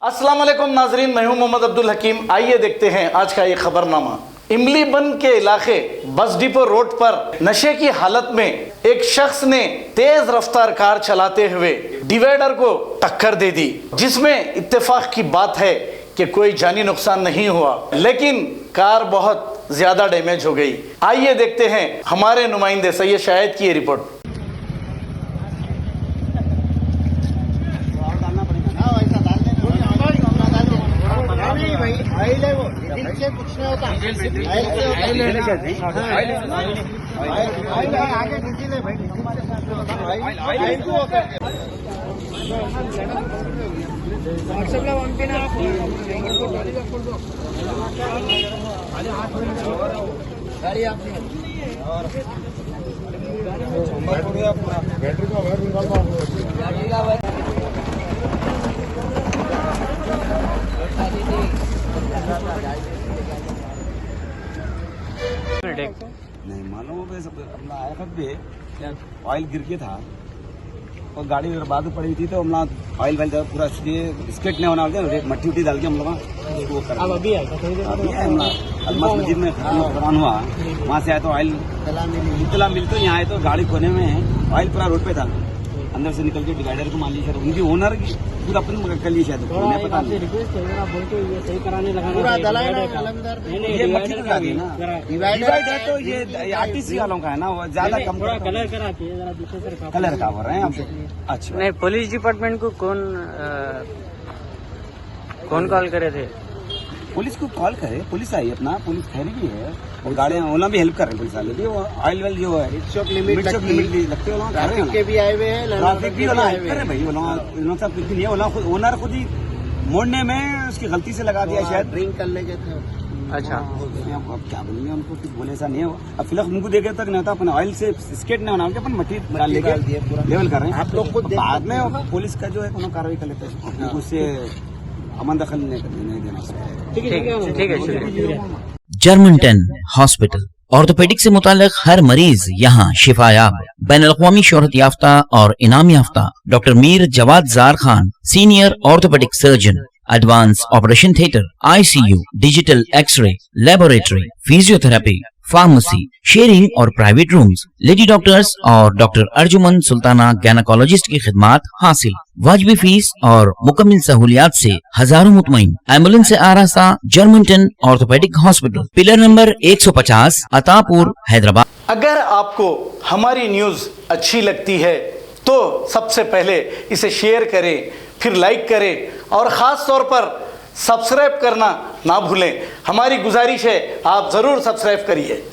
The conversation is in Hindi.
अस्सलाम वालेकुम नाजरीन, मैं हूं मोहम्मद अब्दुल हकीम। आइए देखते हैं आज का ये खबरनामा। इमली बंद के इलाके बस डिपो रोड पर नशे की हालत में एक शख्स ने तेज रफ्तार कार चलाते हुए डिवाइडर को टक्कर दे दी, जिसमें इत्तेफाक की बात है कि कोई जानी नुकसान नहीं हुआ, लेकिन कार बहुत ज्यादा डैमेज हो गई। आइए देखते हैं हमारे नुमाइंदे सैयद शाहिद की ये रिपोर्ट। कुछ नहीं होता, नहीं मालूम हो अपना आया था भी ऑयल गिर के था और गाड़ी बर्बाद पड़ी थी, तो हम ऑयल वाइल पूरा स्केट नहीं होना होता, मट्टी उट्टी डाल के हम लोग अभी मस्जिद में खरान हुआ। वहाँ से आए तो ऑयल इतला मिली, तो यहाँ आए तो गाड़ी कोने में ऑयल पूरा रोड पे था, अंदर से निकल के डिवाइडर को मान ली शायद उनकी ओनर की पूरा अपन कर ली शायद, पता नहीं। ये मट्टी तो जाती है ना, डिवाइडर तो ये आरटीसी वालों का है ना, वो ज्यादा कम कलर का बोल रहे हैं आप। अच्छा नहीं, पुलिस डिपार्टमेंट को कौन कॉल करे थे? पुलिस को कॉल करे, पुलिस आई अपना, पुलिस ठहरी भी है और गाड़ियाँ ओला भी हेल्प कर रहे हैं पुलिस वाले भी। वो ऑयल वेल जो है लिमिट लगते हैं, ट्रैफिक के भी आए हुए हैं, ट्रैफिक भी वाला हेल्प कर रहे भाई। वो सब कुछ नहीं है, ओनर खुद ही मोड़ने में उसकी गलती से लगा दिया, शायद ड्रिंक कर लेके थे। अच्छा, अब क्या बोलेंगे उनको, कुछ बोले ऐसा नहीं है। अब फिलहाल उनको देखे तक नहीं होता, अपन ऑयल से स्केट नहीं होना, अपन मट्टी डाल लेके लेवल कर रहे हैं। आप लोग खुद बाद में पुलिस का जो है कोनो कार्रवाई कर लेते हैं, उससे अमन दखल नहीं देना। ठीक है। जर्मन 10 हॉस्पिटल ऑर्थोपेडिक से मुताल्लिक हर मरीज यहाँ शिफायाब। बैनुल-अक़वामी शोहरत याफ्ता और इनाम याफ्ता doctor Mir Jawad Zar Khan, senior orthopaedic surgeon, advance operation theatre, ICU, digital x-ray, laboratory, physiotherapy, pharmacy, sharing और प्राइवेट रूम्स, लेडी डॉक्टर्स और डॉक्टर अर्जुमन सुल्ताना गैनकोलॉजिस्ट की खिदमात हासिल। वाजिबी फीस और मुकम्मल सहूलियात से हजारों मुतमईन। एम्बुलेंस से आरास्ता German 10 orthopaedic hospital, pillar number 150, Attapur, Hyderabad. अगर आपको हमारी न्यूज़ अच्छी लगती है तो सबसे पहले इसे शेयर करें, फिर लाइक करें और ख़ास तौर पर सब्सक्राइब करना ना भूलें। हमारी गुजारिश है आप ज़रूर सब्सक्राइब करिए।